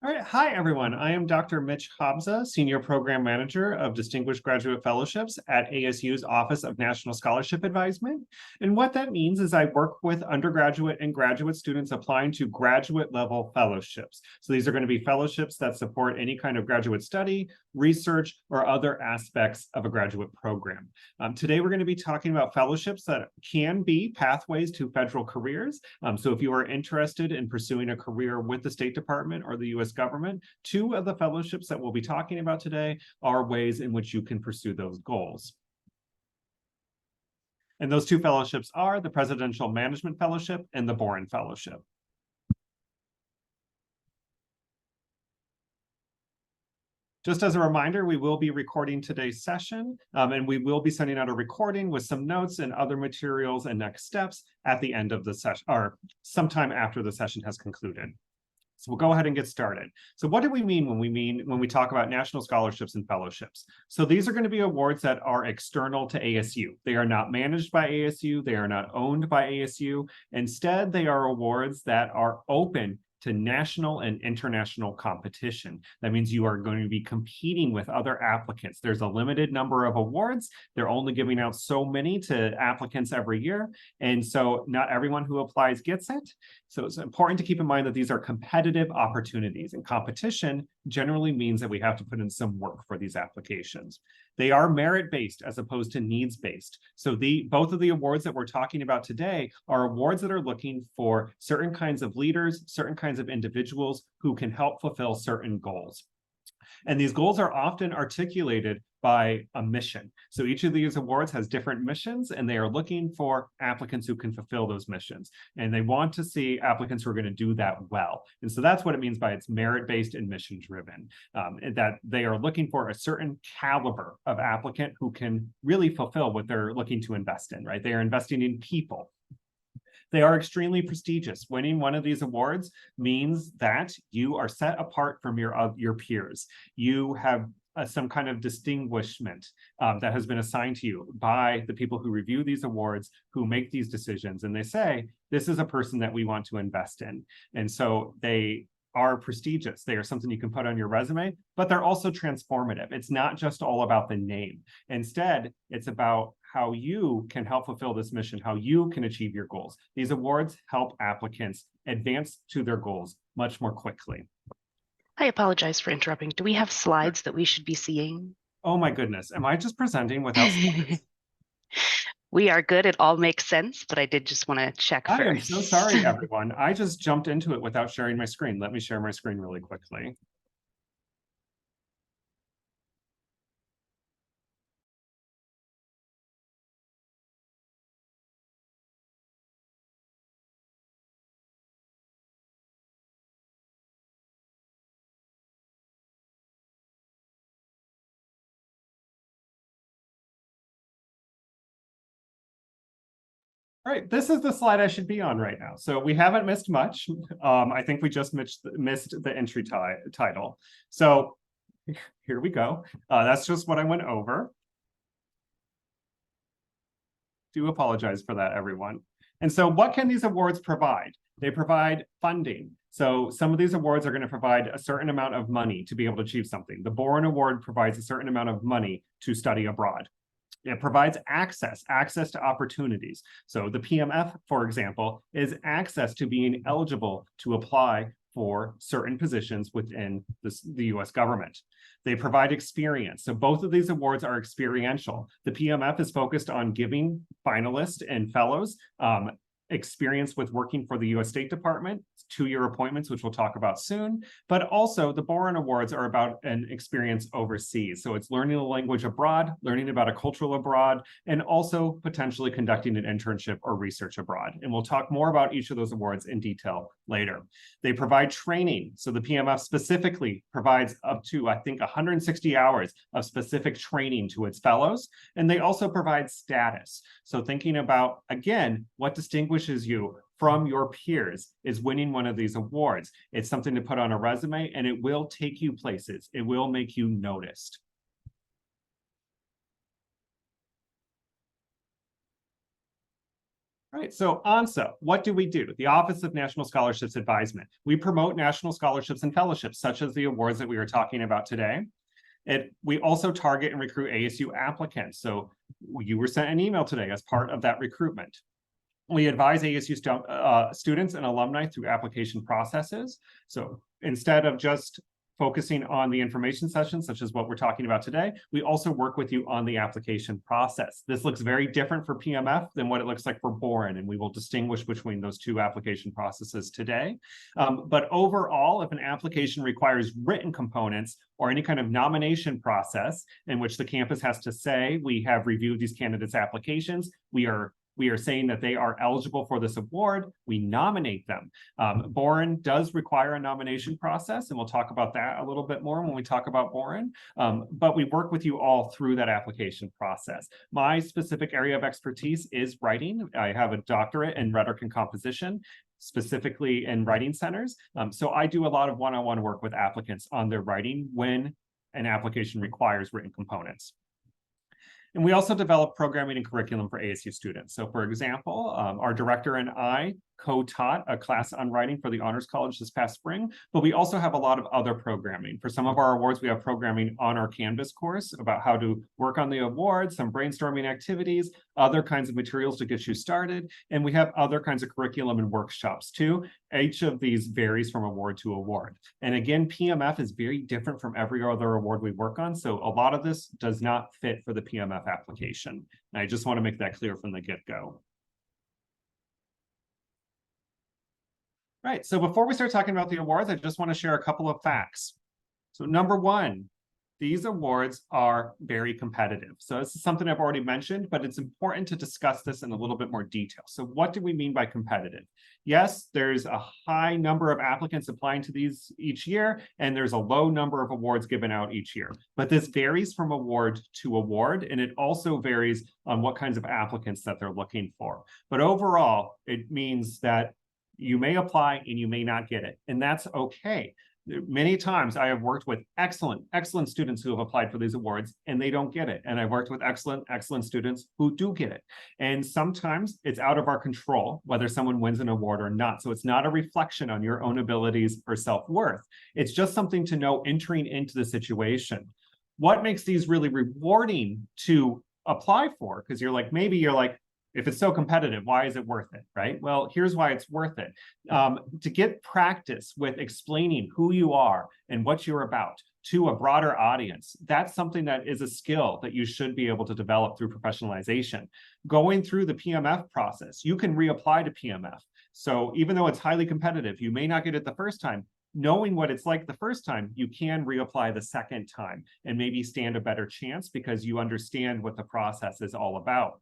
All right. Hi, everyone. I am Dr. Mitch Habza, Senior Program Manager of Distinguished Graduate Fellowships at ASU's Office of National Scholarship Advisement. And what that means is I work with undergraduate and graduate students applying to graduate level fellowships. So these are going to be fellowships that support any kind of graduate study, research, or other aspects of a graduate program. Today, we're going to be talking about fellowships that can be pathways to federal careers. So if you are interested in pursuing a career with the State Department or the U.S. government, two of the fellowships that we'll be talking about today are ways in which you can pursue those goals. And those two fellowships are the Presidential Management Fellowship and the Boren Fellowship. Just as a reminder, we will be recording today's session, and we will be sending out a recording with some notes and other materials and next steps at the end of the session, or sometime after the session has concluded. So we'll go ahead and get started. So what do we mean when we talk about national scholarships and fellowships? So these are going to be awards that are external to ASU. They are not managed by ASU. They are not owned by ASU. Instead, they are awards that are open to national and international competition. That means you are going to be competing with other applicants. There's a limited number of awards. They're only giving out so many to applicants every year. And so not everyone who applies gets it. So it's important to keep in mind that these are competitive opportunities, and competition generally means that we have to put in some work for these applications. They are merit-based as opposed to needs-based. So both of the awards that we're talking about today are awards that are looking for certain kinds of leaders, certain kinds of individuals who can help fulfill certain goals. And these goals are often articulated by a mission. So each of these awards has different missions, and they are looking for applicants who can fulfill those missions. And they want to see applicants who are going to do that well. And so that's what it means by it's merit-based and mission-driven, that they are looking for a certain caliber of applicant who can really fulfill what they're looking to invest in, right? They are investing in people. They are extremely prestigious. Winning one of these awards means that you are set apart from your peers. You have some kind of distinguishment that has been assigned to you by the people who review these awards, who make these decisions. And they say, this is a person that we want to invest in. And so they are prestigious. They are something you can put on your resume, but they're also transformative. It's not just all about the name. Instead, it's about how you can help fulfill this mission, how you can achieve your goals. These awards help applicants advance to their goals much more quickly. I apologize for interrupting. Do we have slides that we should be seeing? Oh my goodness, am I just presenting without slides? We are good. It all makes sense, but I did just want to check first. I am so sorry, everyone. I just jumped into it without sharing my screen. Let me share my screen really quickly. All right, this is the slide I should be on right now. So we haven't missed much. I think we just missed the entry title. So here we go. That's just what I went over. Do apologize for that, everyone. And so what can these awards provide? They provide funding. So some of these awards are going to provide a certain amount of money to be able to achieve something. The Boren Award provides a certain amount of money to study abroad. It provides access to opportunities. So the PMF, for example, is access to being eligible to apply for certain positions within the US government. They provide experience. So both of these awards are experiential. The PMF is focused on giving finalists and fellows experience with working for the US State Department, two-year appointments, which we'll talk about soon, but also the Boren Awards are about an experience overseas. So it's learning a language abroad, learning about a cultural abroad, and also potentially conducting an internship or research abroad. And we'll talk more about each of those awards in detail later. They provide training. So the PMF specifically provides up to, I think, 160 hours of specific training to its fellows. And they also provide status. So thinking about, again, what distinguishes you from your peers is winning one of these awards. It's something to put on a resume, and it will take you places. It will make you noticed. All right, so ONSA, what do we do? The Office of National Scholarships Advisement. We promote national scholarships and fellowships, such as the awards that we were talking about today. We also target and recruit ASU applicants. So you were sent an email today as part of that recruitment. We advise ASU students and alumni through application processes. So instead of just focusing on the information sessions, such as what we're talking about today, we also work with you on the application process. This looks very different for PMF than what it looks like for Boren, and we will distinguish between those two application processes today. But overall, if an application requires written components or any kind of nomination process in which the campus has to say, we have reviewed these candidates' applications, we are saying that they are eligible for this award, we nominate them. Boren does require a nomination process, and we'll talk about that a little bit more when we talk about Boren. But we work with you all through that application process. My specific area of expertise is writing. I have a doctorate in rhetoric and composition, specifically in writing centers. So I do a lot of one-on-one work with applicants on their writing when an application requires written components. And we also develop programming and curriculum for ASU students. So for example, our director and I co-taught a class on writing for the Honors College this past spring, but we also have a lot of other programming. For some of our awards, we have programming on our Canvas course about how to work on the awards, some brainstorming activities, other kinds of materials to get you started. And we have other kinds of curriculum and workshops too. Each of these varies from award to award. And again, PMF is very different from every other award we work on. So a lot of this does not fit for the PMF application. And I just want to make that clear from the get-go. Right, so before we start talking about the awards, I just want to share a couple of facts. So number one, these awards are very competitive. So this is something I've already mentioned, but it's important to discuss this in a little bit more detail. So what do we mean by competitive? Yes, there's a high number of applicants applying to these each year, and there's a low number of awards given out each year. But this varies from award to award, and it also varies on what kinds of applicants that they're looking for. But overall, it means that you may apply and you may not get it, and that's okay. Many times I have worked with excellent students who have applied for these awards and they don't get it. And I've worked with excellent students who do get it. And sometimes it's out of our control whether someone wins an award or not. So it's not a reflection on your own abilities or self-worth. It's just something to know entering into the situation. What makes these really rewarding to apply for? Because maybe you're like, if it's so competitive, why is it worth it, right? Well, here's why it's worth it. To get practice with explaining who you are and what you're about to a broader audience, that's something that is a skill that you should be able to develop through professionalization. Going through the PMF process, you can reapply to PMF. So even though it's highly competitive, you may not get it the first time. Knowing what it's like the first time, you can reapply the second time and maybe stand a better chance because you understand what the process is all about.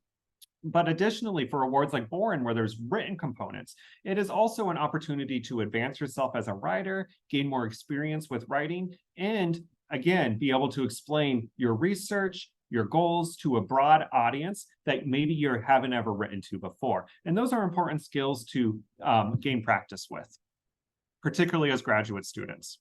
But additionally, for awards like Boren, where there's written components, it is also an opportunity to advance yourself as a writer, gain more experience with writing, and again, be able to explain your research, your goals to a broad audience that maybe you haven't ever written to before. And those are important skills to gain practice with, particularly as graduate students.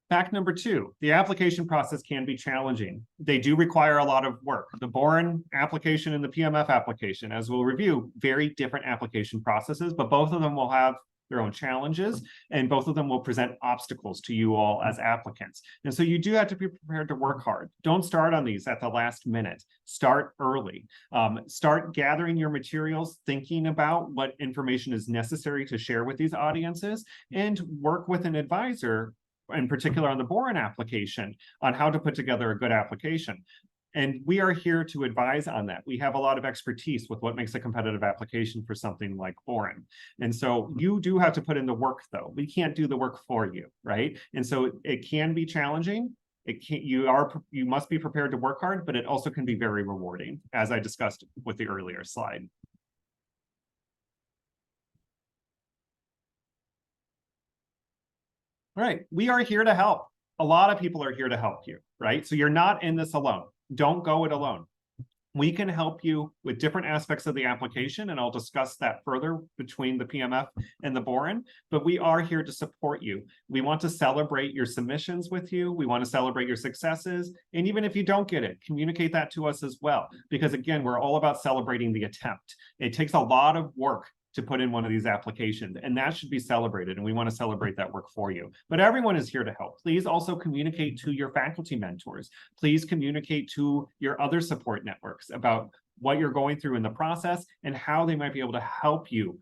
Fact number two, the application process can be challenging. They do require a lot of work. The Boren application and the PMF application, as we'll review, very different application processes, but both of them will have their own challenges, and both of them will present obstacles to you all as applicants. And so you do have to be prepared to work hard. Don't start on these at the last minute. Start early. Start gathering your materials, thinking about what information is necessary to share with these audiences, and work with an advisor, in particular on the Boren application, on how to put together a good application. And we are here to advise on that. We have a lot of expertise with what makes a competitive application for something like Boren. And so you do have to put in the work, though. We can't do the work for you, right? And so it can be challenging. You must be prepared to work hard, but it also can be very rewarding, as I discussed with the earlier slide. All right, we are here to help. A lot of people are here to help you, right? So you're not in this alone. Don't go it alone. We can help you with different aspects of the application, and I'll discuss that further between the PMF and the Boren, but we are here to support you. We want to celebrate your submissions with you. We want to celebrate your successes. And even if you don't get it, communicate that to us as well. Because again, we're all about celebrating the attempt. It takes a lot of work to put in one of these applications, and that should be celebrated, and we want to celebrate that work for you. But everyone is here to help. Please also communicate to your faculty mentors. Please communicate to your other support networks about what you're going through in the process and how they might be able to help you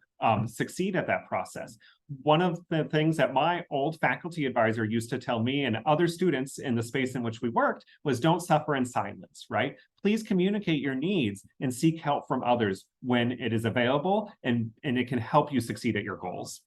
succeed at that process. One of the things that my old faculty advisor used to tell me and other students in the space in which we worked was, don't suffer in silence, right? Please communicate your needs and seek help from others when it is available, and it can help you succeed at your goals.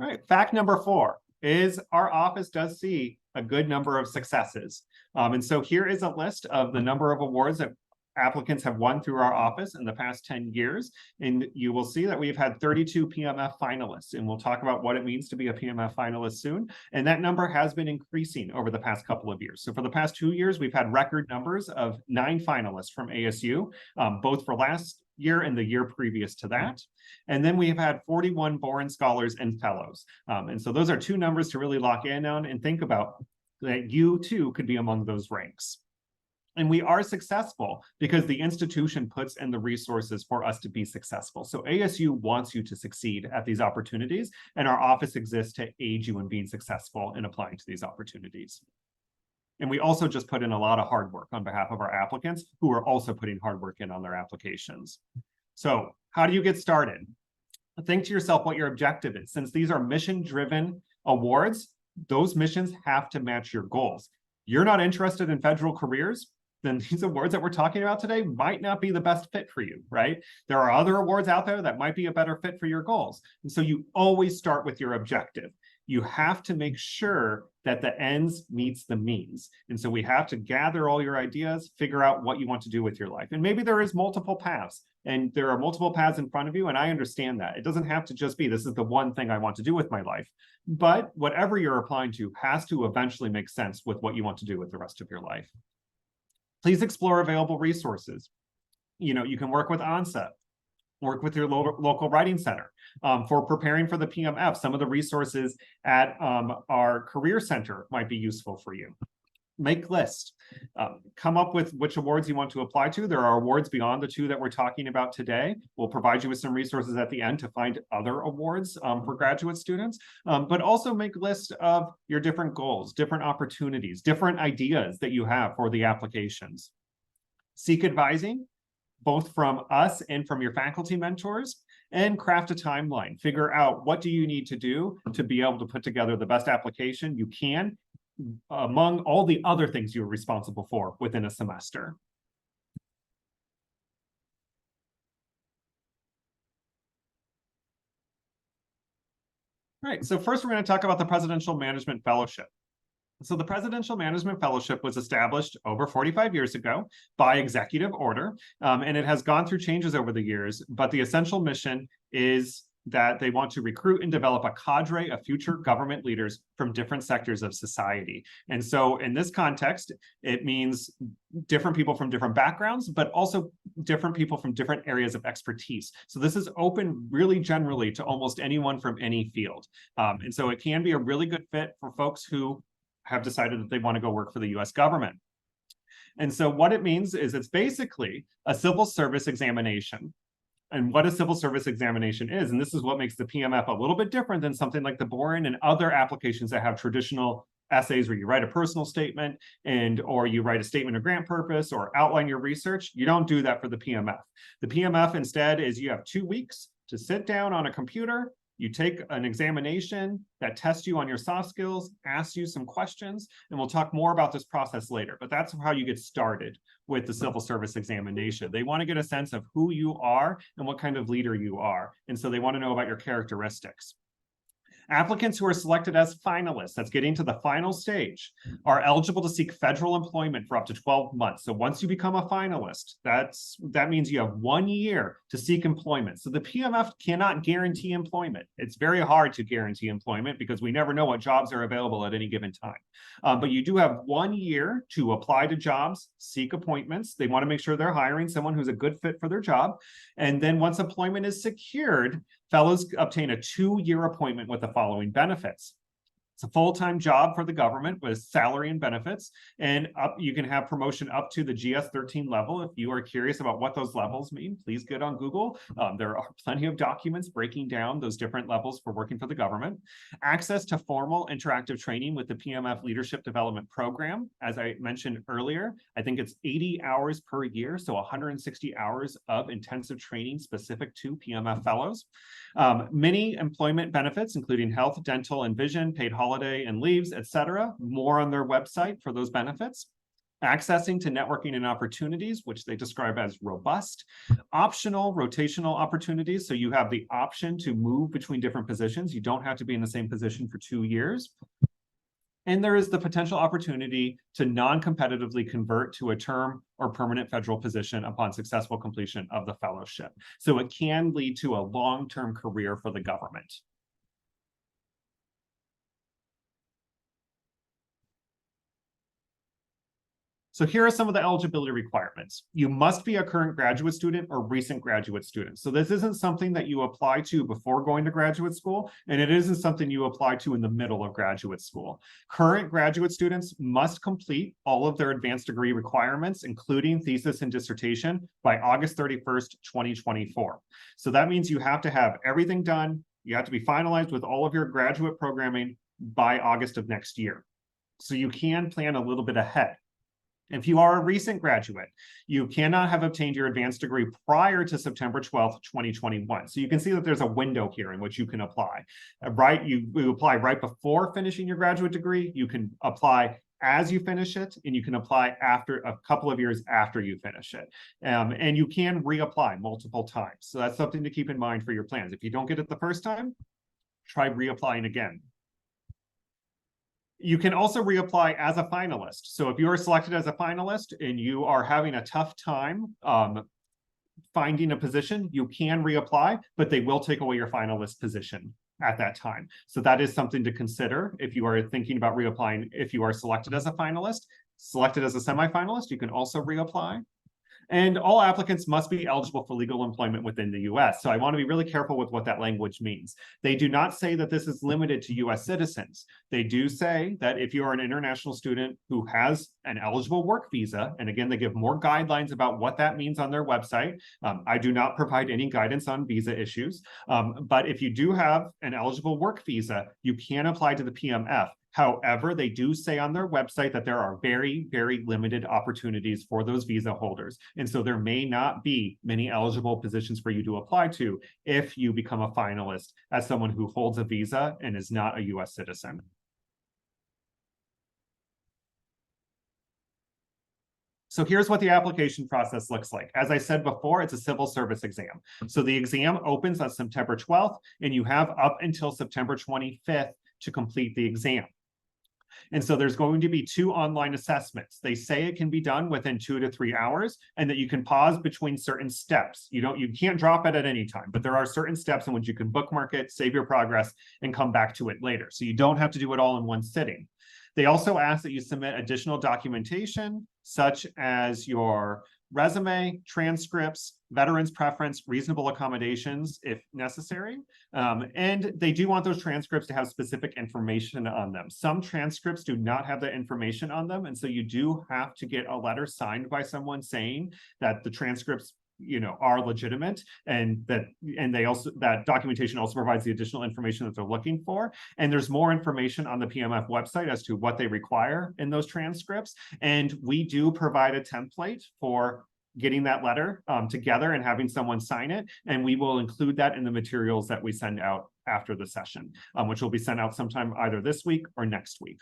All right, fact number 4 is our office does see a good number of successes. And so here is a list of the number of awards that applicants have won through our office in the past 10 years. And you will see that we've had 32 PMF finalists, and we'll talk about what it means to be a PMF finalist soon. And that number has been increasing over the past couple of years. So for the past 2 years, we've had record numbers of 9 finalists from ASU, both for last year and the year previous to that. And then we have had 41 Boren Scholars and Fellows. And so those are 2 numbers to really lock in on and think about, that you too could be among those ranks. And we are successful because the institution puts in the resources for us to be successful. So ASU wants you to succeed at these opportunities, and our office exists to aid you in being successful in applying to these opportunities. And we also just put in a lot of hard work on behalf of our applicants, who are also putting hard work in on their applications. So how do you get started? Think to yourself what your objective is. Since these are mission-driven awards, those missions have to match your goals. You're not interested in federal careers, then these awards that we're talking about today might not be the best fit for you, right? There are other awards out there that might be a better fit for your goals. And so you always start with your objective. You have to make sure that the ends meets the means. And so we have to gather all your ideas, figure out what you want to do with your life. And maybe there is multiple paths, and there are multiple paths in front of you, and I understand that. It doesn't have to just be, this is the one thing I want to do with my life. But whatever you're applying to has to eventually make sense with what you want to do with the rest of your life. Please explore available resources. You know, you can work with ONSA, work with your local writing center. For preparing for the PMF, some of the resources at our career center might be useful for you. Make lists. Come up with which awards you want to apply to. There are awards beyond the 2 that we're talking about today. We'll provide you with some resources at the end to find other awards for graduate students, but also make lists of your different goals, different opportunities, different ideas that you have for the applications. Seek advising, both from us and from your faculty mentors, and craft a timeline. Figure out, what do you need to do to be able to put together the best application you can among all the other things you're responsible for within a semester. All right, so first we're going to talk about the Presidential Management Fellowship. So the Presidential Management Fellowship was established over 45 years ago by executive order, and it has gone through changes over the years, but the essential mission is that they want to recruit and develop a cadre of future government leaders from different sectors of society. And so in this context, it means different people from different backgrounds, but also different people from different areas of expertise. So this is open really generally to almost anyone from any field. And so it can be a really good fit for folks who have decided that they want to go work for the US government. And so what it means is it's basically a civil service examination. And what a civil service examination is, and this is what makes the PMF a little bit different than something like the Boren and other applications that have traditional essays where you write a personal statement or you write a statement of grant purpose or outline your research. You don't do that for the PMF. The PMF instead is you have 2 weeks to sit down on a computer. You take an examination that tests you on your soft skills, asks you some questions, and we'll talk more about this process later. But that's how you get started with the civil service examination. They want to get a sense of who you are and what kind of leader you are. And so they want to know about your characteristics. Applicants who are selected as finalists, that's getting to the final stage, are eligible to seek federal employment for up to 12 months. So once you become a finalist, that means you have 1 year to seek employment. So the PMF cannot guarantee employment. It's very hard to guarantee employment because we never know what jobs are available at any given time. But you do have 1 year to apply to jobs, seek appointments. They want to make sure they're hiring someone who's a good fit for their job. And then once employment is secured, fellows obtain a 2-year appointment with the following benefits. It's a full-time job for the government with salary and benefits, and you can have promotion up to the GS-13 level. If you are curious about what those levels mean, please get on Google. There are plenty of documents breaking down those different levels for working for the government. Access to formal interactive training with the PMF Leadership Development Program. As I mentioned earlier, I think it's 80 hours per year, so 160 hours of intensive training specific to PMF fellows. Many employment benefits, including health, dental, and vision, paid holiday and leaves, etc. More on their website for those benefits. Accessing to networking and opportunities, which they describe as robust. Optional rotational opportunities, so you have the option to move between different positions. You don't have to be in the same position for 2 years. And there is the potential opportunity to non-competitively convert to a term or permanent federal position upon successful completion of the fellowship. So it can lead to a long-term career for the government. So here are some of the eligibility requirements. You must be a current graduate student or recent graduate student. So this isn't something that you apply to before going to graduate school, and it isn't something you apply to in the middle of graduate school. Current graduate students must complete all of their advanced degree requirements, including thesis and dissertation, by August 31st, 2024. So that means you have to have everything done. You have to be finalized with all of your graduate programming by August of next year. So you can plan a little bit ahead. If you are a recent graduate, you cannot have obtained your advanced degree prior to September 12th, 2021. So you can see that there's a window here in which you can apply. You apply right before finishing your graduate degree. You can apply as you finish it, and you can apply after a couple of years after you finish it. And you can reapply multiple times. So that's something to keep in mind for your plans. If you don't get it the first time, try reapplying again. You can also reapply as a finalist. So if you are selected as a finalist and you are having a tough time finding a position, you can reapply, but they will take away your finalist position at that time. So that is something to consider if you are thinking about reapplying. If you are selected as a finalist, selected as a semifinalist, you can also reapply. And all applicants must be eligible for legal employment within the US. So I want to be really careful with what that language means. They do not say that this is limited to US citizens. They do say that if you are an international student who has an eligible work visa, and again, they give more guidelines about what that means on their website. I do not provide any guidance on visa issues. But if you do have an eligible work visa, you can apply to the PMF. However, they do say on their website that there are very, very limited opportunities for those visa holders. And so there may not be many eligible positions for you to apply to if you become a finalist as someone who holds a visa and is not a US citizen. So here's what the application process looks like. As I said before, it's a civil service exam. So the exam opens on September 12th, and you have up until September 25th to complete the exam. And so there's going to be 2 online assessments. They say it can be done within 2 to 3 hours, and that you can pause between certain steps. You can't drop it at any time, but there are certain steps in which you can bookmark it, save your progress, and come back to it later. So you don't have to do it all in one sitting. They also ask that you submit additional documentation, such as your resume, transcripts, veterans preference, reasonable accommodations if necessary. And they do want those transcripts to have specific information on them. Some transcripts do not have that information on them. And so you do have to get a letter signed by someone saying that the transcripts are legitimate, and that documentation also provides the additional information that they're looking for. And there's more information on the PMF website as to what they require in those transcripts. And we do provide a template for getting that letter together and having someone sign it. And we will include that in the materials that we send out after the session, which will be sent out sometime either this week or next week.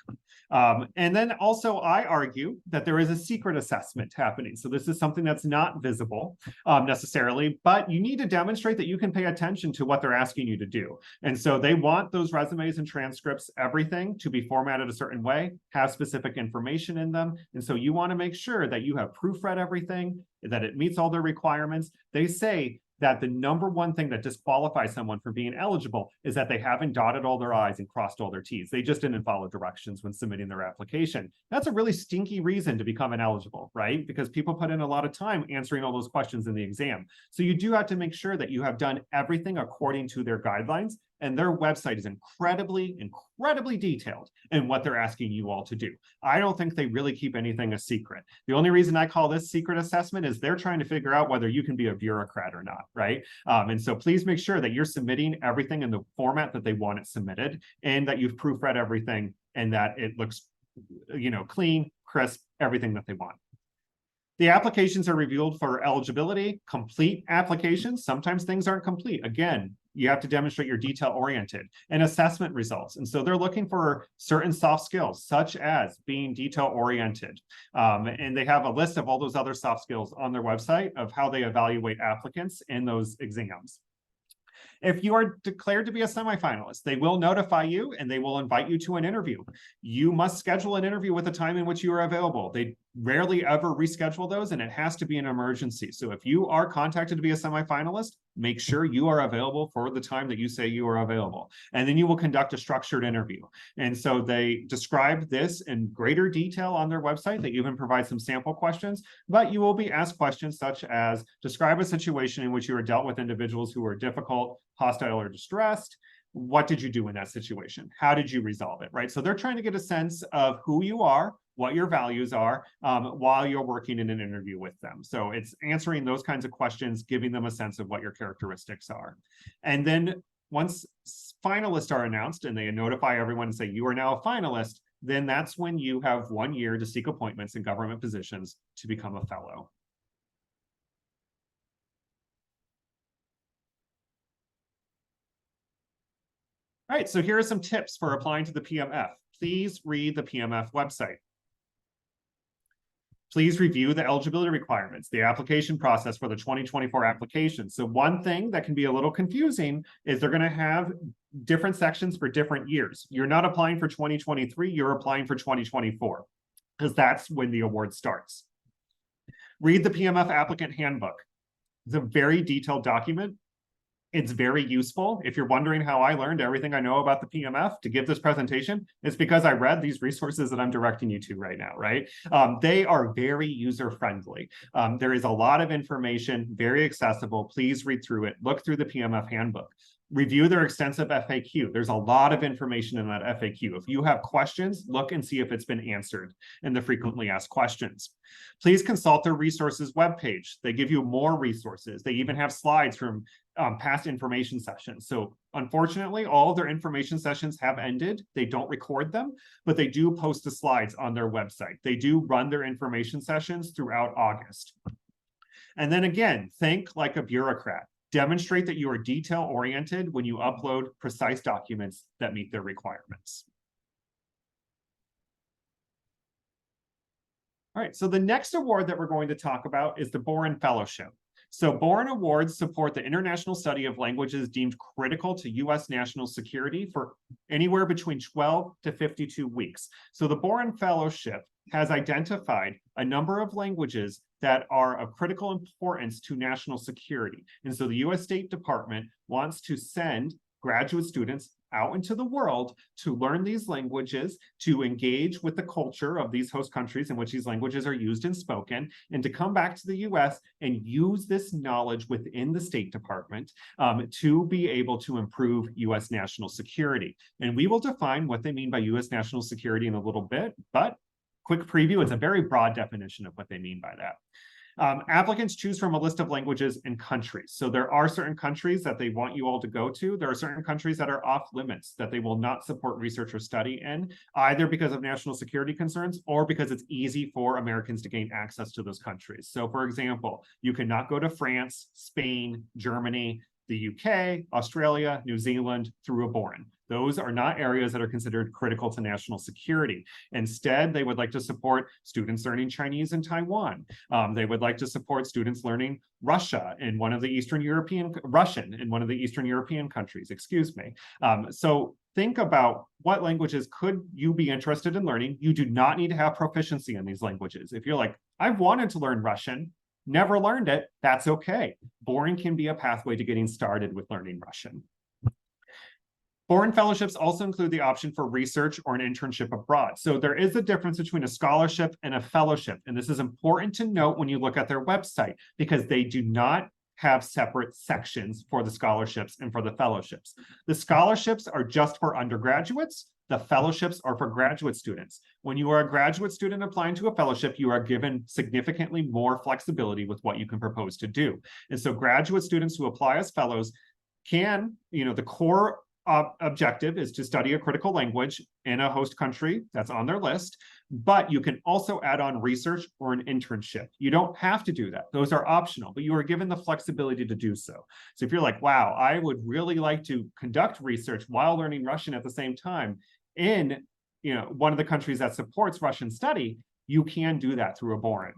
And then also I argue that there is a secret assessment happening. So this is something that's not visible necessarily, but you need to demonstrate that you can pay attention to what they're asking you to do. And so they want those resumes and transcripts, everything to be formatted a certain way, have specific information in them. And so you want to make sure that you have proofread everything, that it meets all their requirements. They say that the number one thing that disqualifies someone from being eligible is that they haven't dotted all their I's and crossed all their T's. They just didn't follow directions when submitting their application. That's a really stinky reason to become ineligible, right? Because people put in a lot of time answering all those questions in the exam. So you do have to make sure that you have done everything according to their guidelines, and their website is incredibly detailed in what they're asking you all to do. I don't think they really keep anything a secret. The only reason I call this secret assessment is they're trying to figure out whether you can be a bureaucrat or not, right? And so please make sure that you're submitting everything in the format that they want it submitted, and that you've proofread everything, and that it looks, clean, crisp, everything that they want. The applications are reviewed for eligibility, complete applications. Sometimes things aren't complete. Again, you have to demonstrate you're detail-oriented, and assessment results. And so they're looking for certain soft skills, such as being detail-oriented. And they have a list of all those other soft skills on their website of how they evaluate applicants in those exams. If you are declared to be a semifinalist, they will notify you and they will invite you to an interview. You must schedule an interview with a time in which you are available. They rarely ever reschedule those, and it has to be an emergency. So if you are contacted to be a semifinalist, make sure you are available for the time that you say you are available. And then you will conduct a structured interview. And so they describe this in greater detail on their website. They even provide some sample questions, but you will be asked questions such as, describe a situation in which you are dealt with individuals who are difficult, hostile, or distressed. What did you do in that situation? How did you resolve it, right? So they're trying to get a sense of who you are, what your values are, while you're working in an interview with them. So it's answering those kinds of questions, giving them a sense of what your characteristics are. And then once finalists are announced and they notify everyone and say, you are now a finalist, then that's when you have 1 year to seek appointments in government positions to become a fellow. All right, so here are some tips for applying to the PMF. Please read the PMF website. Please review the eligibility requirements, the application process for the 2024 application. So one thing that can be a little confusing is they're going to have different sections for different years. You're not applying for 2023, you're applying for 2024, because that's when the award starts. Read the PMF applicant handbook. It's a very detailed document. It's very useful. If you're wondering how I learned everything I know about the PMF to give this presentation, it's because I read these resources that I'm directing you to right now, right? They are very user-friendly. There is a lot of information, very accessible. Please read through it. Look through the PMF handbook. Review their extensive FAQ. There's a lot of information in that FAQ. If you have questions, look and see if it's been answered in the frequently asked questions. Please consult their resources webpage. They give you more resources. They even have slides from past information sessions. So unfortunately, all of their information sessions have ended. They don't record them, but they do post the slides on their website. They do run their information sessions throughout August. And then again, think like a bureaucrat. Demonstrate that you are detail-oriented when you upload precise documents that meet their requirements. All right, so the next award that we're going to talk about is the Boren Fellowship. So Boren Awards support the international study of languages deemed critical to U.S. national security for anywhere between 12 to 52 weeks. So the Boren Fellowship has identified a number of languages that are of critical importance to national security. And so the U.S. State Department wants to send graduate students out into the world to learn these languages, to engage with the culture of these host countries in which these languages are used and spoken, and to come back to the U.S. and use this knowledge within the State Department to be able to improve U.S. national security. And we will define what they mean by U.S. national security in a little bit, but quick preview, it's a very broad definition of what they mean by that. Applicants choose from a list of languages and countries. So there are certain countries that they want you all to go to. There are certain countries that are off limits that they will not support research or study in, either because of national security concerns or because it's easy for Americans to gain access to those countries. So for example, you cannot go to France, Spain, Germany, the UK, Australia, New Zealand through a Boren. Those are not areas that are considered critical to national security. Instead, they would like to support students learning Chinese in Taiwan. They would like to support students learning Russian in one of the Eastern European countries, excuse me. So think about what languages could you be interested in learning. You do not need to have proficiency in these languages. If you're like, I've wanted to learn Russian, never learned it, that's okay. Boren can be a pathway to getting started with learning Russian. Boren fellowships also include the option for research or an internship abroad. So there is a difference between a scholarship and a fellowship. And this is important to note when you look at their website, because they do not have separate sections for the scholarships and for the fellowships. The scholarships are just for undergraduates. The fellowships are for graduate students. When you are a graduate student applying to a fellowship, you are given significantly more flexibility with what you can propose to do. And so graduate students who apply as fellows can, the core objective is to study a critical language in a host country that's on their list, but you can also add on research or an internship. You don't have to do that. Those are optional, but you are given the flexibility to do so. So if you're like, wow, I would really like to conduct research while learning Russian at the same time in one of the countries that supports Russian study, you can do that through a Boren.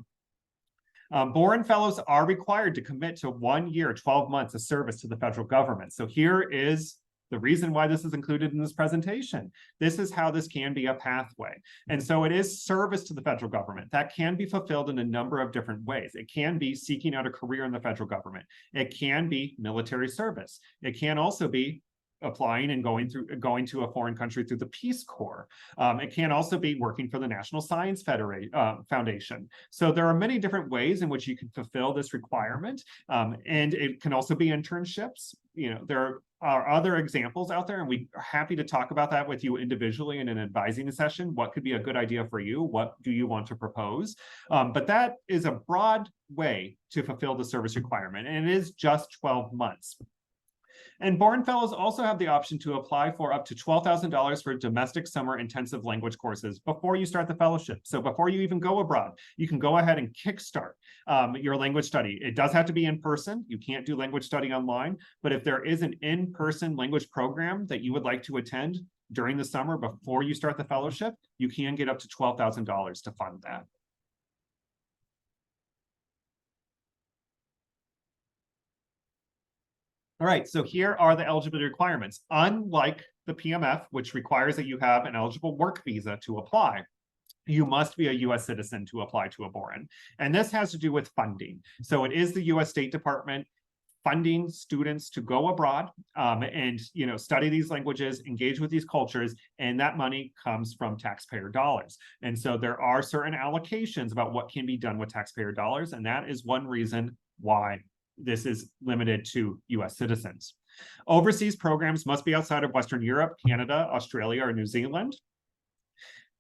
Boren fellows are required to commit to 1 year, 12 months of service to the federal government. So here is the reason why this is included in this presentation. This is how this can be a pathway. And so it is service to the federal government that can be fulfilled in a number of different ways. It can be seeking out a career in the federal government. It can be military service. It can also be applying and going to a foreign country through the Peace Corps. It can also be working for the National Science Foundation. So there are many different ways in which you can fulfill this requirement. And it can also be internships. There are other examples out there, and we are happy to talk about that with you individually in an advising session. What could be a good idea for you? What do you want to propose? But that is a broad way to fulfill the service requirement, and it is just 12 months. And Boren Fellows also have the option to apply for up to $12,000 for domestic summer intensive language courses before you start the fellowship. So before you even go abroad, you can go ahead and kickstart your language study. It does have to be in person. You can't do language study online, but if there is an in-person language program that you would like to attend during the summer before you start the fellowship, you can get up to $12,000 to fund that. All right, so here are the eligibility requirements. Unlike the PMF, which requires that you have an eligible work visa to apply, you must be a U.S. citizen to apply to a Boren. And this has to do with funding. So it is the U.S. State Department funding students to go abroad and study these languages, engage with these cultures, and that money comes from taxpayer dollars. And so there are certain allocations about what can be done with taxpayer dollars, and that is one reason why this is limited to U.S. citizens. Overseas programs must be outside of Western Europe, Canada, Australia, or New Zealand.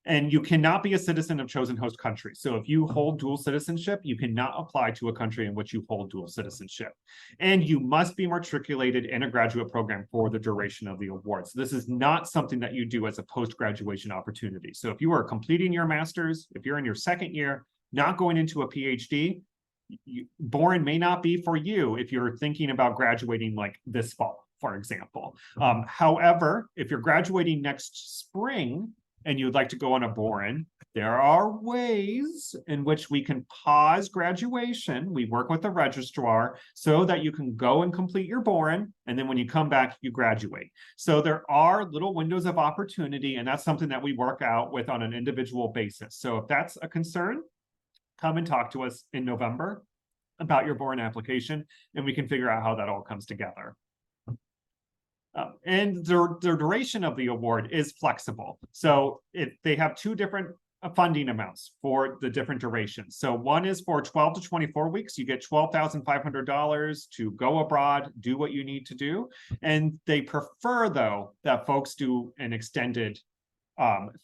And you cannot be a citizen of chosen host countries. So if you hold dual citizenship, you cannot apply to a country in which you hold dual citizenship. And you must be matriculated in a graduate program for the duration of the award. So this is not something that you do as a post-graduation opportunity. So if you are completing your master's, if you're in your second year, not going into a PhD, Boren may not be for you if you're thinking about graduating like this fall, for example. However, if you're graduating next spring and you'd like to go on a Boren, there are ways in which we can pause graduation. We work with the registrar so that you can go and complete your Boren, and then when you come back, you graduate. So there are little windows of opportunity, and that's something that we work out with on an individual basis. So if that's a concern, come and talk to us in November about your Boren application, and we can figure out how that all comes together. And the duration of the award is flexible. So they have two different funding amounts for the different durations. So one is for 12 to 24 weeks. You get $12,500 to go abroad, do what you need to do. And they prefer, though, that folks do an extended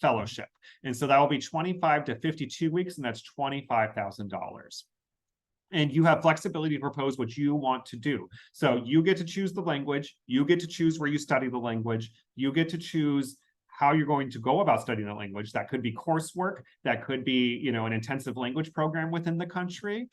fellowship. And so that will be 25 to 52 weeks, and that's $25,000. And you have flexibility to propose what you want to do. So you get to choose the language, you get to choose where you study the language, you get to choose how you're going to go about studying the language. That could be coursework, that could be, you know, an intensive language program within the country.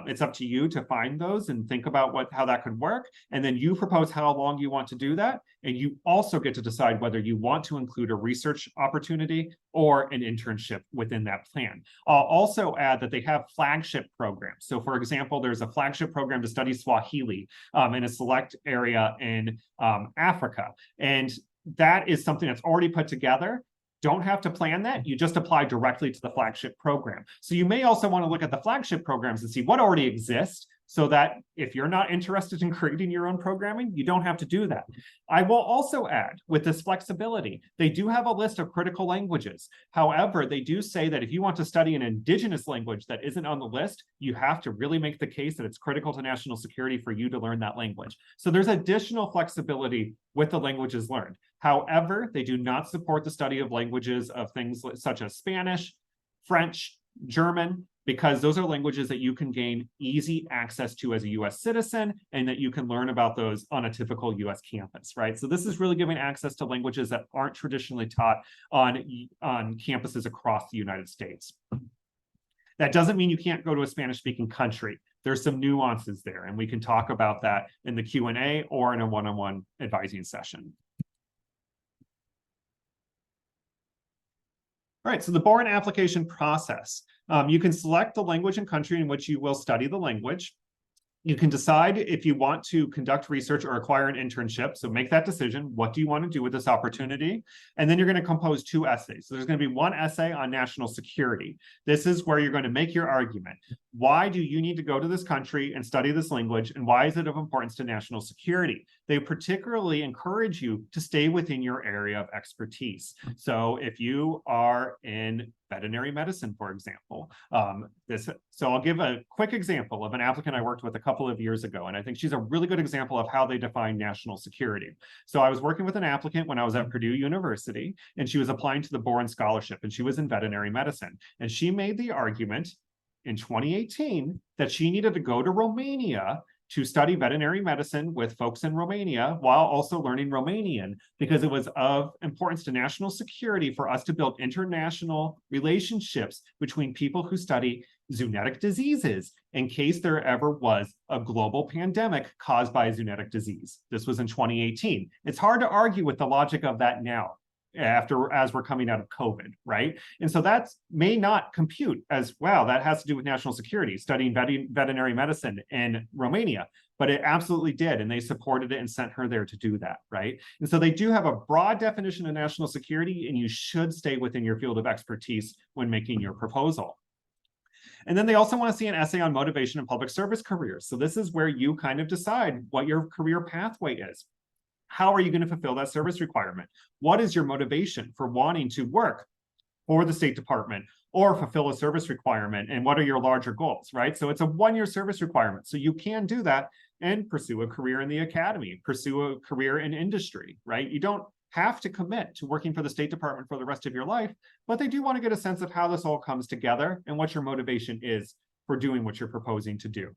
It's up to you to find those and think about how that could work. And then you propose how long you want to do that. And you also get to decide whether you want to include a research opportunity or an internship within that plan. I'll also add that they have flagship programs. So for example, there's a flagship program to study Swahili in a select area in Africa. And that is something that's already put together. Don't have to plan that. You just apply directly to the flagship program. So you may also want to look at the flagship programs and see what already exists, so that if you're not interested in creating your own programming, you don't have to do that. I will also add, with this flexibility, they do have a list of critical languages. However, they do say that if you want to study an indigenous language that isn't on the list, you have to really make the case that it's critical to national security for you to learn that language. So there's additional flexibility with the languages learned. However, they do not support the study of languages of things such as Spanish, French, German, because those are languages that you can gain easy access to as a US citizen, and that you can learn about those on a typical US campus, right? So this is really giving access to languages that aren't traditionally taught on campuses across the United States. That doesn't mean you can't go to a Spanish-speaking country. There's some nuances there, and we can talk about that in the Q&A or in a one-on-one advising session. All right, so the Boren application process. You can select the language and country in which you will study the language. You can decide if you want to conduct research or acquire an internship. So make that decision. What do you want to do with this opportunity? And then you're going to compose 2 essays. So there's going to be 1 essay on national security. This is where you're going to make your argument. Why do you need to go to this country and study this language? And why is it of importance to national security? They particularly encourage you to stay within your area of expertise. So if you are in veterinary medicine, for example, so I'll give a quick example of an applicant I worked with a couple of years ago, and I think she's a really good example of how they define national security. So I was working with an applicant when I was at Purdue University, and she was applying to the Boren Scholarship, and she was in veterinary medicine. And she made the argument in 2018 that she needed to go to Romania to study veterinary medicine with folks in Romania while also learning Romanian, because it was of importance to national security for us to build international relationships between people who study zoonotic diseases in case there ever was a global pandemic caused by a zoonotic disease. This was in 2018. It's hard to argue with the logic of that now, as we're coming out of COVID, right? And so that may not compute as, wow, that has to do with national security, studying veterinary medicine in Romania, but it absolutely did, and they supported it and sent her there to do that, right? And so they do have a broad definition of national security, and you should stay within your field of expertise when making your proposal. And then they also want to see an essay on motivation and public service careers. So this is where you kind of decide what your career pathway is. How are you going to fulfill that service requirement? What is your motivation for wanting to work for the State Department or fulfill a service requirement? And what are your larger goals, right? So it's a 1-year service requirement. So you can do that and pursue a career in the academy, pursue a career in industry, right? You don't have to commit to working for the State Department for the rest of your life, but they do want to get a sense of how this all comes together and what your motivation is for doing what you're proposing to do.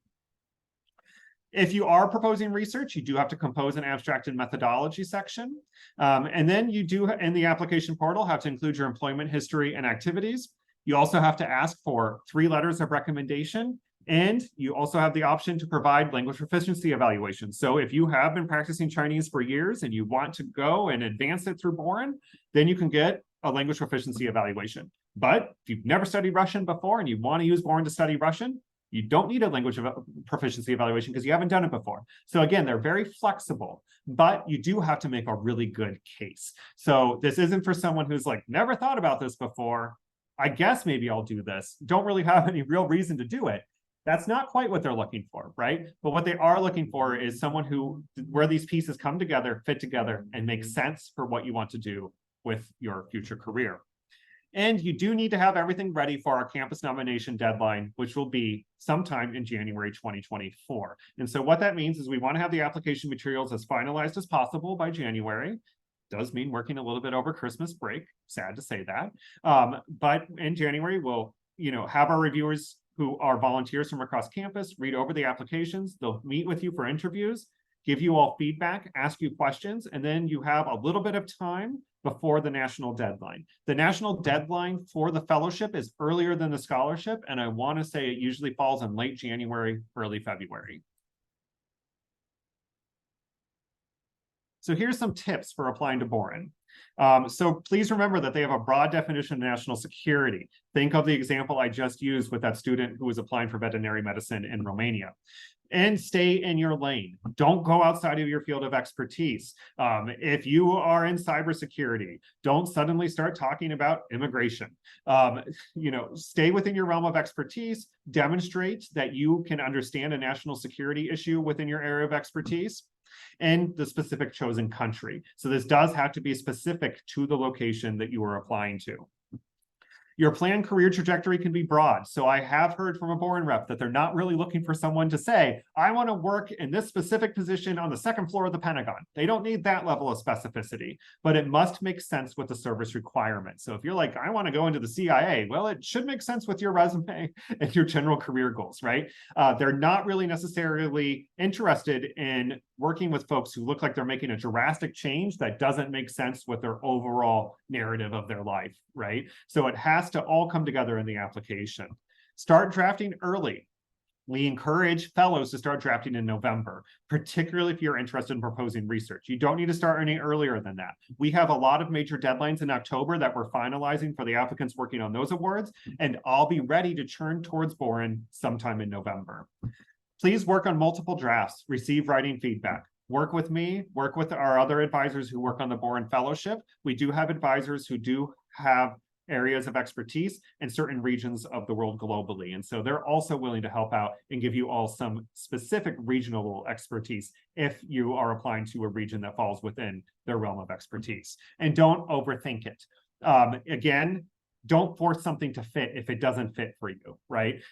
If you are proposing research, you do have to compose an abstract and methodology section. And then you do, in the application portal, have to include your employment history and activities. You also have to ask for 3 letters of recommendation. And you also have the option to provide language proficiency evaluations. So if you have been practicing Chinese for years and you want to go and advance it through Boren, then you can get a language proficiency evaluation. But if you've never studied Russian before and you want to use Boren to study Russian, you don't need a language proficiency evaluation because you haven't done it before. So again, they're very flexible, but you do have to make a really good case. So this isn't for someone who's like, never thought about this before. I guess maybe I'll do this. Don't really have any real reason to do it. That's not quite what they're looking for, right? But what they are looking for is someone where these pieces come together, fit together, and make sense for what you want to do with your future career. And you do need to have everything ready for our campus nomination deadline, which will be sometime in January 2024. And so what that means is we want to have the application materials as finalized as possible by January. Does mean working a little bit over Christmas break. Sad to say that. But in January, we'll have our reviewers who are volunteers from across campus read over the applications. They'll meet with you for interviews. give you all feedback, ask you questions, and then you have a little bit of time before the national deadline. The national deadline for the fellowship is earlier than the scholarship, and I want to say it usually falls in late January, early February. So here's some tips for applying to Boren. So please remember that they have a broad definition of national security. Think of the example I just used with that student who was applying for veterinary medicine in Romania. And stay in your lane. Don't go outside of your field of expertise. If you are in cybersecurity, don't suddenly start talking about immigration. Stay within your realm of expertise, demonstrate that you can understand a national security issue within your area of expertise, and the specific chosen country. So this does have to be specific to the location that you are applying to. Your planned career trajectory can be broad. So I have heard from a Boren rep that they're not really looking for someone to say, I want to work in this specific position on the second floor of the Pentagon. They don't need that level of specificity, but it must make sense with the service requirements. So if you're like, I want to go into the CIA, well, it should make sense with your resume and your general career goals, right? They're not really necessarily interested in working with folks who look like they're making a drastic change that doesn't make sense with their overall narrative of their life, right? So it has to all come together in the application. Start drafting early. We encourage fellows to start drafting in November, particularly if you're interested in proposing research. You don't need to start any earlier than that. We have a lot of major deadlines in October that we're finalizing for the applicants working on those awards, and I'll be ready to churn towards Boren sometime in November. Please work on multiple drafts, receive writing feedback. Work with me, work with our other advisors who work on the Boren Fellowship. We do have advisors who do have areas of expertise in certain regions of the world globally. And so they're also willing to help out and give you all some specific regional expertise if you are applying to a region that falls within their realm of expertise. And don't overthink it. Again, don't force something to fit if it doesn't fit for you, right?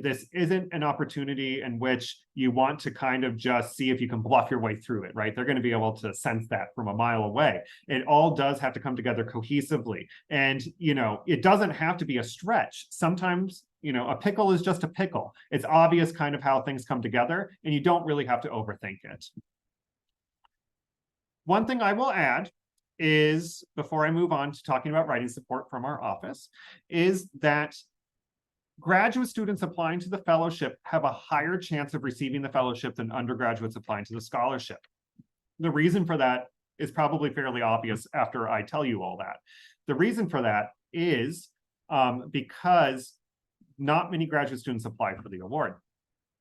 This isn't an opportunity in which you want to kind of just see if you can bluff your way through it, right? They're going to be able to sense that from a mile away. It all does have to come together cohesively. And, it doesn't have to be a stretch. Sometimes, a pickle is just a pickle. It's obvious kind of how things come together, and you don't really have to overthink it. One thing I will add is, before I move on to talking about writing support from our office, is that graduate students applying to the fellowship have a higher chance of receiving the fellowship than undergraduates applying to the scholarship. The reason for that is probably fairly obvious after I tell you all that. The reason for that is because not many graduate students apply for the award,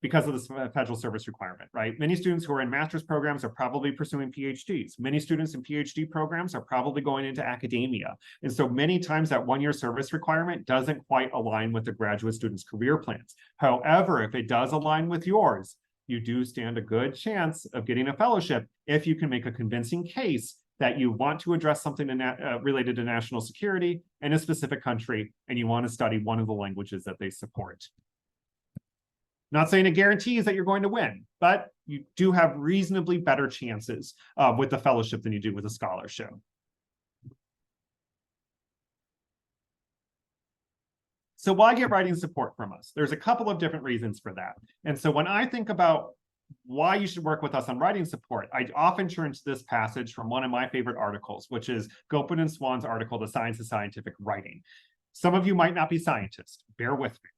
because of the federal service requirement, right? Many students who are in master's programs are probably pursuing PhDs. Many students in PhD programs are probably going into academia. And so many times that one-year service requirement doesn't quite align with the graduate student's career plans. However, if it does align with yours, you do stand a good chance of getting a fellowship if you can make a convincing case that you want to address something related to national security in a specific country, and you want to study one of the languages that they support. Not saying it guarantees that you're going to win, but you do have reasonably better chances with the fellowship than you do with a scholarship. So why get writing support from us? There's a couple of different reasons for that. And so when I think about why you should work with us on writing support, I often turn to this passage from one of my favorite articles, which is Gopin and Swan's article, The Science of Scientific Writing. Some of you might not be scientists, bear with me.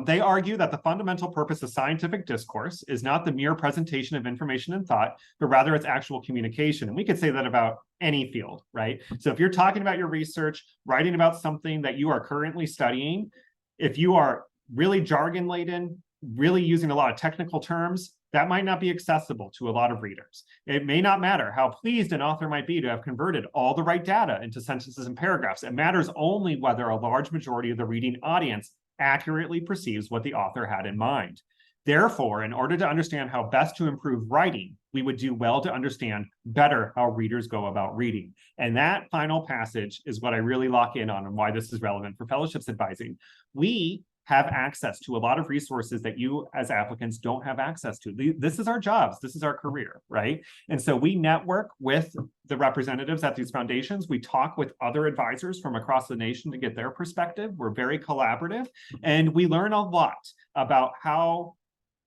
They argue that the fundamental purpose of scientific discourse is not the mere presentation of information and thought, but rather its actual communication. And we could say that about any field, right? So if you're talking about your research, writing about something that you are currently studying, if you are really jargon laden, really using a lot of technical terms, that might not be accessible to a lot of readers. It may not matter how pleased an author might be to have converted all the right data into sentences and paragraphs. It matters only whether a large majority of the reading audience accurately perceives what the author had in mind. Therefore, in order to understand how best to improve writing, we would do well to understand better how readers go about reading. And that final passage is what I really lock in on and why this is relevant for fellowships advising. We have access to a lot of resources that you as applicants don't have access to. This is our jobs. This is our career, right? And so we network with the representatives at these foundations. We talk with other advisors from across the nation to get their perspective. We're very collaborative, and we learn a lot about how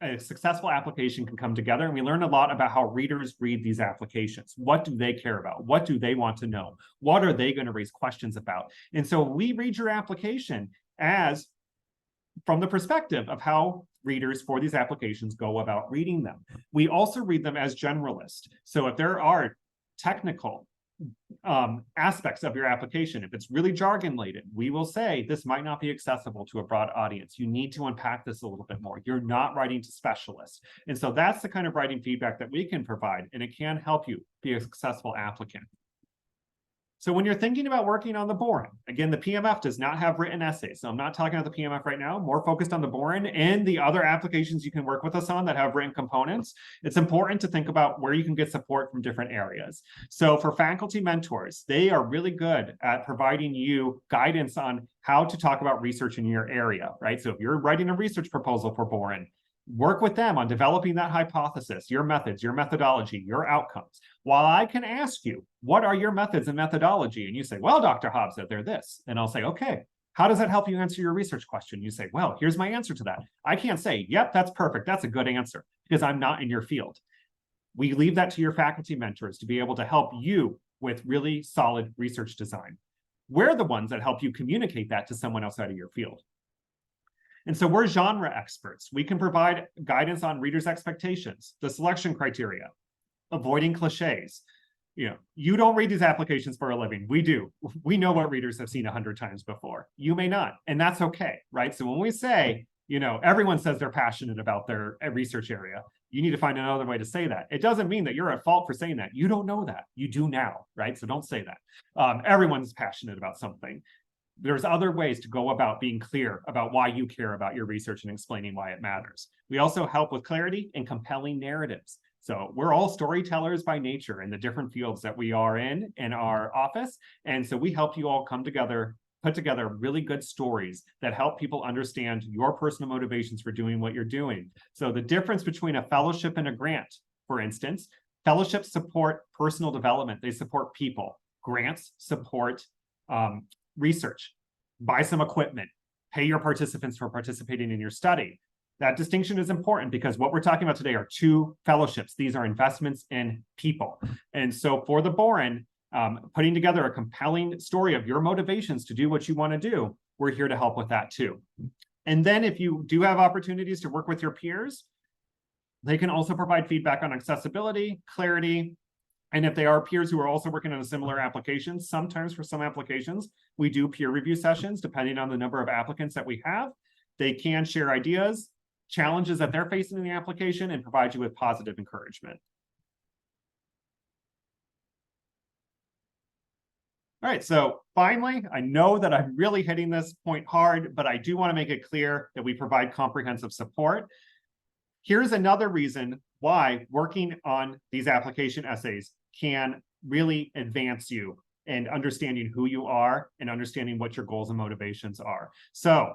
a successful application can come together, and we learn a lot about how readers read these applications. What do they care about? What do they want to know? What are they going to raise questions about? And so we read your application as from the perspective of how readers for these applications go about reading them. We also read them as generalists. So if there are technical aspects of your application, if it's really jargon laden, we will say this might not be accessible to a broad audience. You need to unpack this a little bit more. You're not writing to specialists. And so that's the kind of writing feedback that we can provide, and it can help you be a successful applicant. So when you're thinking about working on the Boren, again, the PMF does not have written essays. So I'm not talking about the PMF right now, more focused on the Boren and the other applications you can work with us on that have written components. It's important to think about where you can get support from different areas. So for faculty mentors, they are really good at providing you guidance on how to talk about research in your area, right? So if you're writing a research proposal for Boren, work with them on developing that hypothesis, your methods, your methodology, your outcomes. While I can ask you, what are your methods and methodology? And you say, well, Dr. Hobbs said they're this. And I'll say, okay, how does that help you answer your research question? You say, well, here's my answer to that. I can't say, yep, that's perfect. That's a good answer because I'm not in your field. We leave that to your faculty mentors to be able to help you with really solid research design. We're the ones that help you communicate that to someone outside of your field. And so we're genre experts. We can provide guidance on readers' expectations, the selection criteria, avoiding cliches. You don't read these applications for a living. We do. We know what readers have seen 100 times before. You may not, and that's okay, right? So when we say, everyone says they're passionate about their research area, you need to find another way to say that. It doesn't mean that you're at fault for saying that. You don't know that. You do now, right? So don't say that. Everyone's passionate about something. There's other ways to go about being clear about why you care about your research and explaining why it matters. We also help with clarity and compelling narratives. So we're all storytellers by nature in the different fields that we are in our office. And so we help you all come together, put together really good stories that help people understand your personal motivations for doing what you're doing. So the difference between a fellowship and a grant, for instance, fellowships support personal development. They support people. Grants support research, buy some equipment, pay your participants for participating in your study. That distinction is important because what we're talking about today are two fellowships. These are investments in people. And so for the Boren, putting together a compelling story of your motivations to do what you want to do, we're here to help with that too. And then if you do have opportunities to work with your peers, they can also provide feedback on accessibility, clarity, and if they are peers who are also working on a similar application, sometimes for some applications, we do peer review sessions, depending on the number of applicants that we have. They can share ideas, challenges that they're facing in the application, and provide you with positive encouragement. All right, so finally, I know that I'm really hitting this point hard, but I do want to make it clear that we provide comprehensive support. Here's another reason why working on these application essays can really advance you in understanding who you are and understanding what your goals and motivations are. So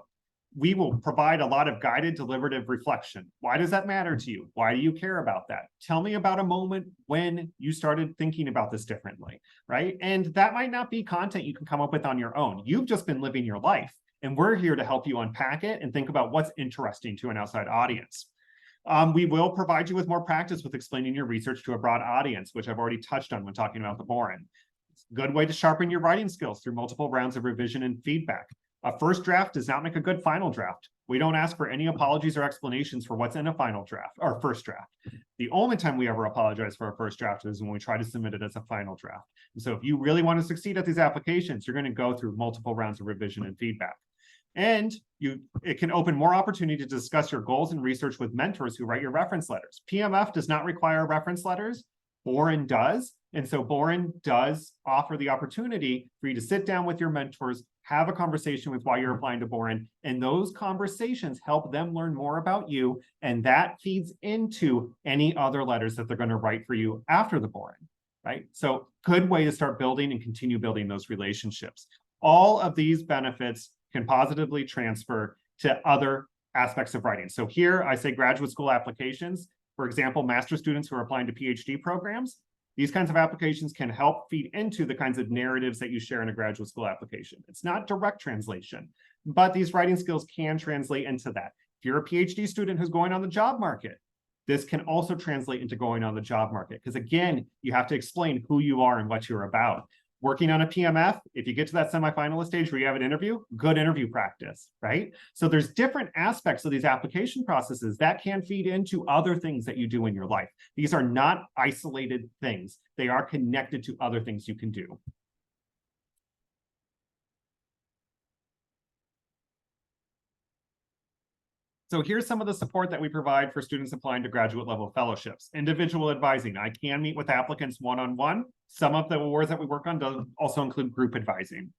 we will provide a lot of guided deliberative reflection. Why does that matter to you? Why do you care about that? Tell me about a moment when you started thinking about this differently, right? And that might not be content you can come up with on your own. You've just been living your life, and we're here to help you unpack it and think about what's interesting to an outside audience. We will provide you with more practice with explaining your research to a broad audience, which I've already touched on when talking about the Boren. It's a good way to sharpen your writing skills through multiple rounds of revision and feedback. A first draft does not make a good final draft. We don't ask for any apologies or explanations for what's in a final draft or first draft. The only time we ever apologize for a first draft is when we try to submit it as a final draft. And so if you really want to succeed at these applications, you're going to go through multiple rounds of revision and feedback. And it can open more opportunity to discuss your goals and research with mentors who write your reference letters. PMF does not require reference letters. Boren does. And so Boren does offer the opportunity for you to sit down with your mentors, have a conversation with why you're applying to Boren, and those conversations help them learn more about you, and that feeds into any other letters that they're going to write for you after the Boren, right? So good way to start building and continue building those relationships. All of these benefits can positively transfer to other aspects of writing. So here I say graduate school applications. For example, master's students who are applying to PhD programs, these kinds of applications can help feed into the kinds of narratives that you share in a graduate school application. It's not direct translation, but these writing skills can translate into that. If you're a PhD student who's going on the job market, this can also translate into going on the job market. Because again, you have to explain who you are and what you're about. Working on a PMF, if you get to that semifinalist stage where you have an interview, good interview practice, right? So there's different aspects of these application processes that can feed into other things that you do in your life. These are not isolated things. They are connected to other things you can do. So here's some of the support that we provide for students applying to graduate level fellowships. Individual advising. I can meet with applicants one-on-one. Some of the awards that we work on does also include group advising.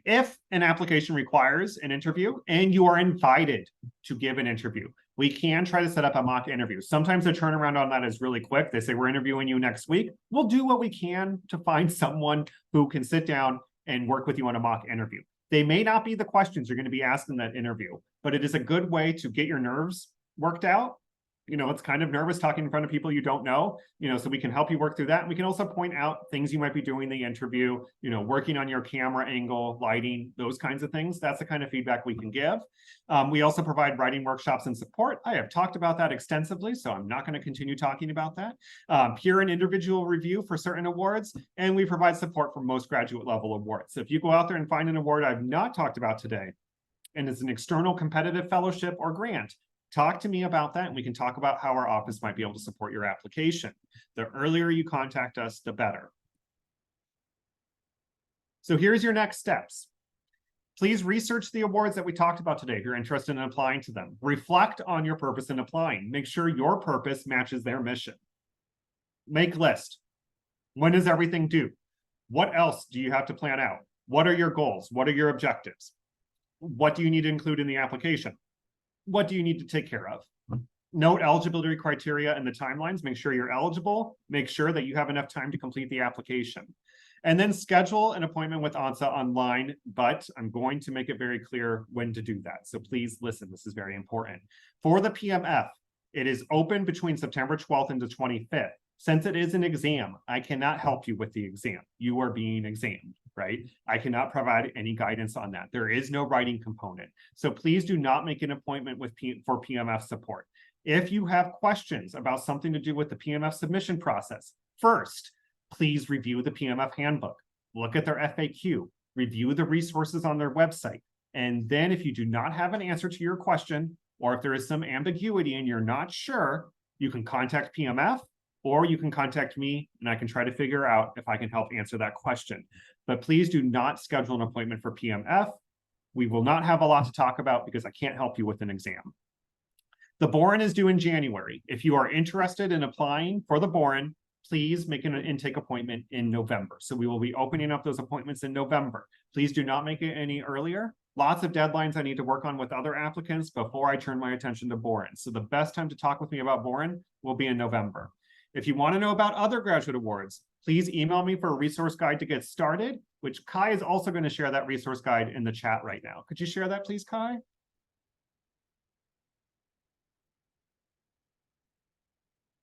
If an application requires an interview and you are invited to give an interview, we can try to set up a mock interview. Sometimes the turnaround on that is really quick. They say, we're interviewing you next week. We'll do what we can to find someone who can sit down and work with you on a mock interview. They may not be the questions you're going to be asked in that interview, but it is a good way to get your nerves worked out. You know, it's kind of nervous talking in front of people you don't know, you know, so we can help you work through that. And we can also point out things you might be doing in the interview, you know, working on your camera angle, lighting, those kinds of things. That's the kind of feedback we can give. We also provide writing workshops and support. I have talked about that extensively, so I'm not going to continue talking about that. Peer and individual review for certain awards, and we provide support for most graduate level awards. So if you go out there and find an award I've not talked about today, and it's an external competitive fellowship or grant, talk to me about that, and we can talk about how our office might be able to support your application. The earlier you contact us, the better. So here's your next steps. Please research the awards that we talked about today if you're interested in applying to them. Reflect on your purpose in applying. Make sure your purpose matches their mission. Make list. When is everything due? What else do you have to plan out? What are your goals? What are your objectives? What do you need to include in the application? What do you need to take care of? Note eligibility criteria and the timelines. Make sure you're eligible. Make sure that you have enough time to complete the application. And then schedule an appointment with ANSA online, but I'm going to make it very clear when to do that. So please listen, this is very important. For the PMF, it is open between September 12th and the 25th. Since it is an exam, I cannot help you with the exam. You are being examined, right? I cannot provide any guidance on that. There is no writing component. So please do not make an appointment for PMF support. If you have questions about something to do with the PMF submission process, first, please review the PMF handbook. Look at their FAQ. Review the resources on their website. And then if you do not have an answer to your question, or if there is some ambiguity and you're not sure, you can contact PMF, or you can contact me and I can try to figure out if I can help answer that question. But please do not schedule an appointment for PMF. We will not have a lot to talk about because I can't help you with an exam. The Boren is due in January. If you are interested in applying for the Boren, please make an intake appointment in November. So we will be opening up those appointments in November. Please do not make it any earlier. Lots of deadlines I need to work on with other applicants before I turn my attention to Boren. So the best time to talk with me about Boren will be in November. If you want to know about other graduate awards, please email me for a resource guide to get started, which Kai is also going to share that resource guide in the chat right now. Could you share that, please, Kai?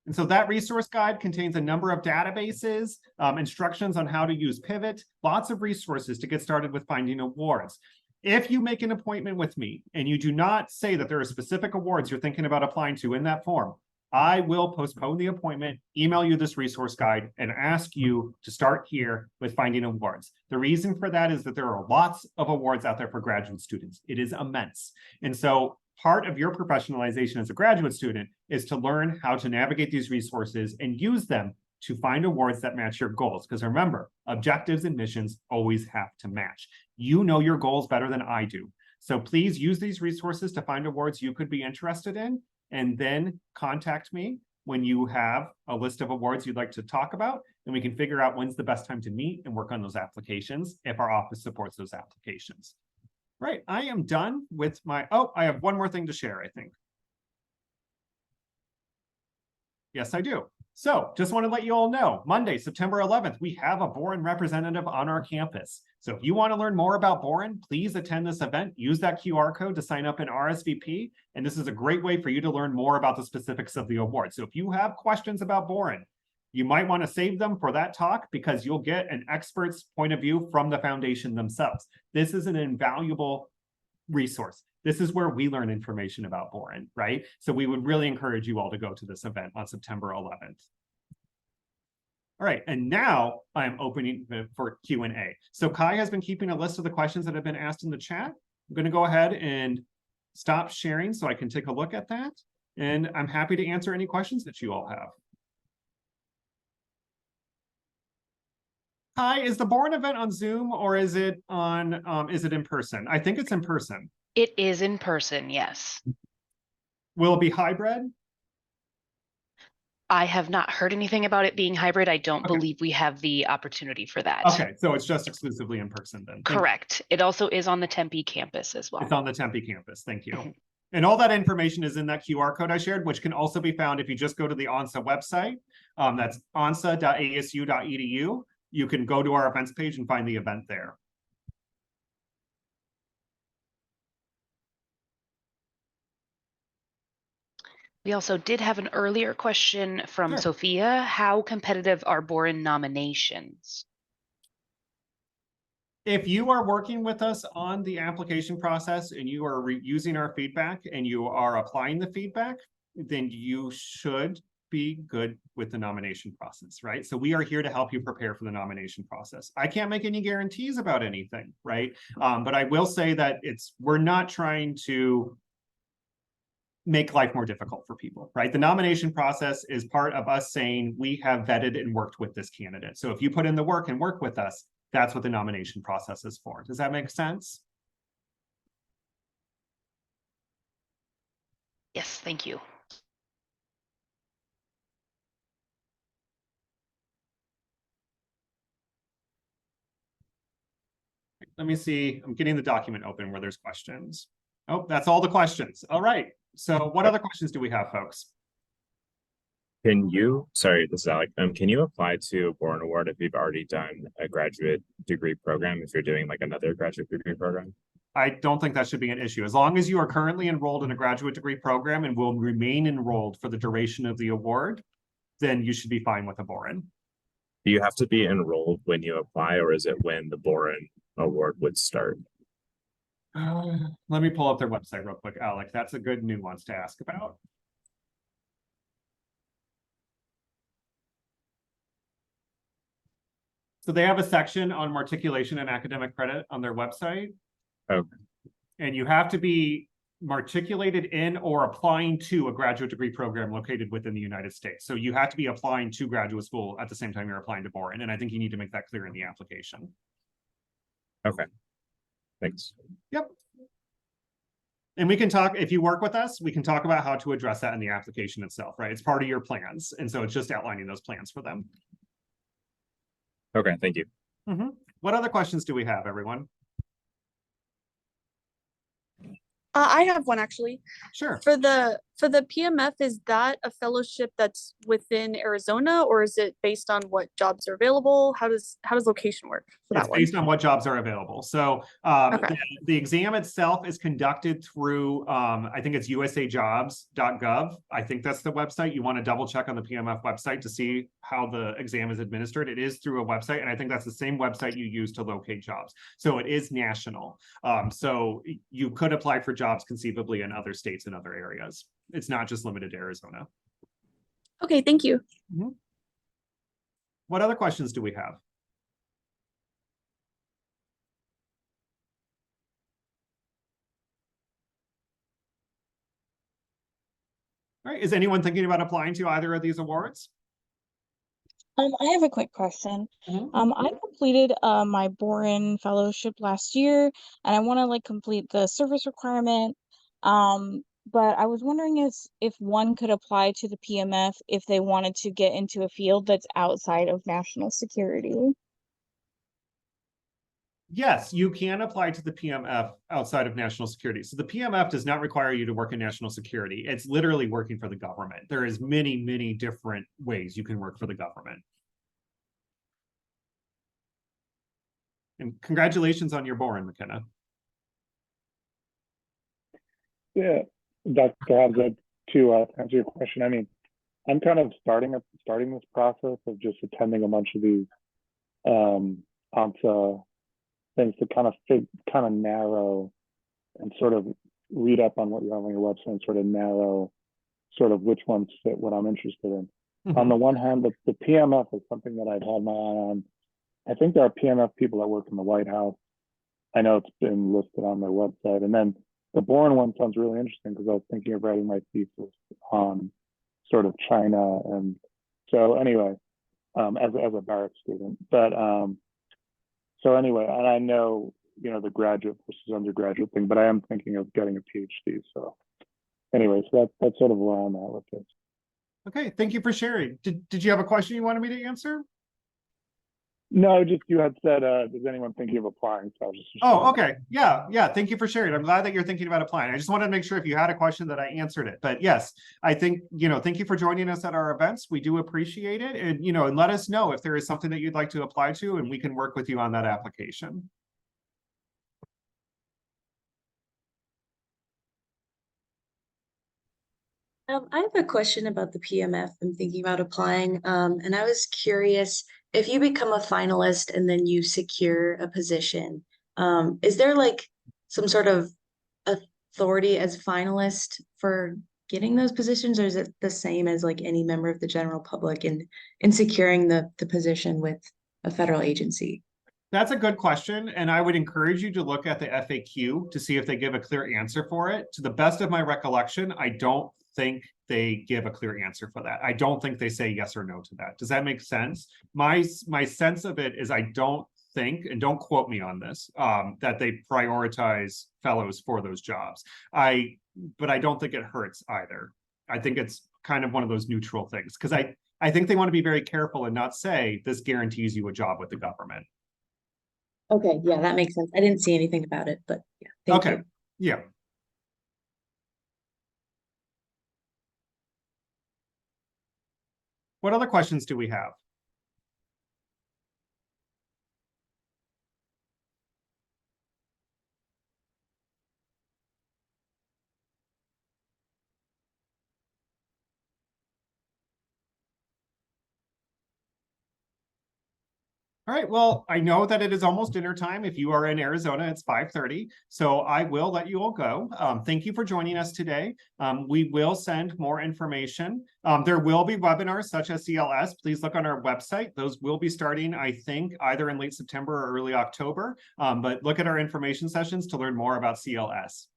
And so that resource guide contains a number of databases, instructions on how to use Pivot, lots of resources to get started with finding awards. If you make an appointment with me and you do not say that there are specific awards you're thinking about applying to in that form, I will postpone the appointment, email you this resource guide, and ask you to start here with finding awards. The reason for that is that there are lots of awards out there for graduate students. It is immense. And so part of your professionalization as a graduate student is to learn how to navigate these resources and use them to find awards that match your goals. Because remember, objectives and missions always have to match. You know your goals better than I do. So please use these resources to find awards you could be interested in, and then contact me when you have a list of awards you'd like to talk about, and we can figure out when's the best time to meet and work on those applications if our office supports those applications. Right, I am done with my, oh, I have one more thing to share, I think. Yes, I do. So just want to let you all know, Monday, September 11th, we have a Boren representative on our campus. So if you want to learn more about Boren, please attend this event. Use that QR code to sign up in RSVP. And this is a great way for you to learn more about the specifics of the award. So if you have questions about Boren, you might want to save them for that talk because you'll get an expert's point of view from the foundation themselves. This is an invaluable resource. This is where we learn information about Boren, right? So we would really encourage you all to go to this event on September 11th. All right, and now I'm opening for Q&A. So Kai has been keeping a list of the questions that have been asked in the chat. I'm going to go ahead and stop sharing so I can take a look at that. And I'm happy to answer any questions that you all have. Kai, is the Boren event on Zoom or is it in person? I think it's in person. It is in person, yes. Will it be hybrid? I have not heard anything about it being hybrid. I don't believe we have the opportunity for that. Okay, so it's just exclusively in person then. Correct. It also is on the Tempe campus as well. It's on the Tempe campus. Thank you. And all that information is in that QR code I shared, which can also be found if you just go to the ONSA website. That's onsa.asu.edu. You can go to our events page and find the event there. We also did have an earlier question from Sophia. How competitive are Boren nominations? If you are working with us on the application process and you are using our feedback and you are applying the feedback, then you should be good with the nomination process, right? So we are here to help you prepare for the nomination process. I can't make any guarantees about anything, right? But I will say that we're not trying to make life more difficult for people, right? The nomination process is part of us saying we have vetted and worked with this candidate. So if you put in the work and work with us, that's what the nomination process is for. Does that make sense? Yes, thank you. Let me see. I'm getting the document open where there's questions. Oh, that's all the questions. All right. So what other questions do we have, folks? Sorry, this is Alec. Can you apply to a Boren Award if you've already done a graduate degree program, if you're doing like another graduate degree program? I don't think that should be an issue. As long as you are currently enrolled in a graduate degree program and will remain enrolled for the duration of the award, then you should be fine with a Boren. Do you have to be enrolled when you apply, or is it when the Boren Award would start? Let me pull up their website real quick, Alec. That's a good nuance to ask about. So they have a section on matriculation and academic credit on their website. Okay. And you have to be matriculated in or applying to a graduate degree program located within the United States. So you have to be applying to graduate school at the same time you're applying to Boren. And I think you need to make that clear in the application. Okay. Thanks. Yep. And we can talk, if you work with us, we can talk about how to address that in the application itself, right? It's part of your plans. And so it's just outlining those plans for them. Okay, thank you. What other questions do we have, everyone? I have one actually. Sure. For the PMF, is that a fellowship that's within Arizona, or is it based on what jobs are available? How does location work for that It's one? based on what jobs are available. So the exam itself is conducted through, I think it's usajobs.gov. I think that's the website. You want to double check on the PMF website to see how the exam is administered. It is through a website, and I think that's the same website you use to locate jobs. So it is national. So you could apply for jobs conceivably in other states and other areas. It's not just limited to Arizona. Okay, thank you. What other questions do we have? All right, is anyone thinking about applying to either of these awards? I have a quick question. I completed my Boren fellowship last year, and I want to like complete the service requirement. But I was wondering if one could apply to the PMF if they wanted to get into a field that's outside of national security. Yes, you can apply to the PMF outside of national security. So the PMF does not require you to work in national security. It's literally working for the government. There is many, many different ways you can work for the government. And congratulations on your Boren, McKenna. Yeah, Dr. Habza, to answer your question, I mean, I'm kind of starting this process of just attending a bunch of these ANSA things to kind of narrow and sort of read up on what you have on your website and sort of narrow sort of which ones fit what I'm interested in. On the one hand, the PMF is something that I've had my eye on. I think there are PMF people that work in the White House. I know it's been listed on their website. And then the Boren one sounds really interesting because I was thinking of writing my thesis on sort of China. And so anyway, as a Barrett student, but so anyway, and I know, you know, the graduate versus undergraduate thing, but I am thinking of getting a PhD. So anyway, so that's sort of where I'm at with this. Okay, thank you for sharing. Did you have a question you wanted me to answer? No, just you had said, is anyone thinking of applying? So I was just. Oh, okay. Yeah. Thank you for sharing. I'm glad that you're thinking about applying. I just wanted to make sure if you had a question that I answered it. But yes, I think, you know, thank you for joining us at our events. We do appreciate it. And, you know, and let us know if there is something that you'd like to apply to, and we can work with you on that application. I have a question about the PMF. I'm thinking about applying, and I was curious if you become a finalist and then you secure a position, is there like some sort of authority as finalist for getting those positions, or is it the same as like any member of the general public in securing the position with a federal agency? That's a good question, and I would encourage you to look at the FAQ to see if they give a clear answer for it. To the best of my recollection, I don't think they give a clear answer for that. I don't think they say yes or no to that. Does that make sense? My sense of it is I don't think, and don't quote me on this, that they prioritize fellows for those jobs. But I don't think it hurts either. I think it's kind of one of those neutral things, because I think they want to be very careful and not say this guarantees you a job with the government. Okay, yeah, that makes sense. I didn't see anything about it, but yeah, thank you. Yeah. What other questions do we have? All right, well, I know that it is almost dinner time. If you are in Arizona, it's 5:30, so I will let you all go. Thank you for joining us today. We will send more information. There will be webinars such as CLS. Please look on our website. Those will be starting, I think, either in late September or early October. But look at our information sessions to learn more about CLS.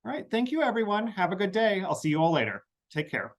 All right, thank you, everyone. Have a good day. I'll see you all later. Take care.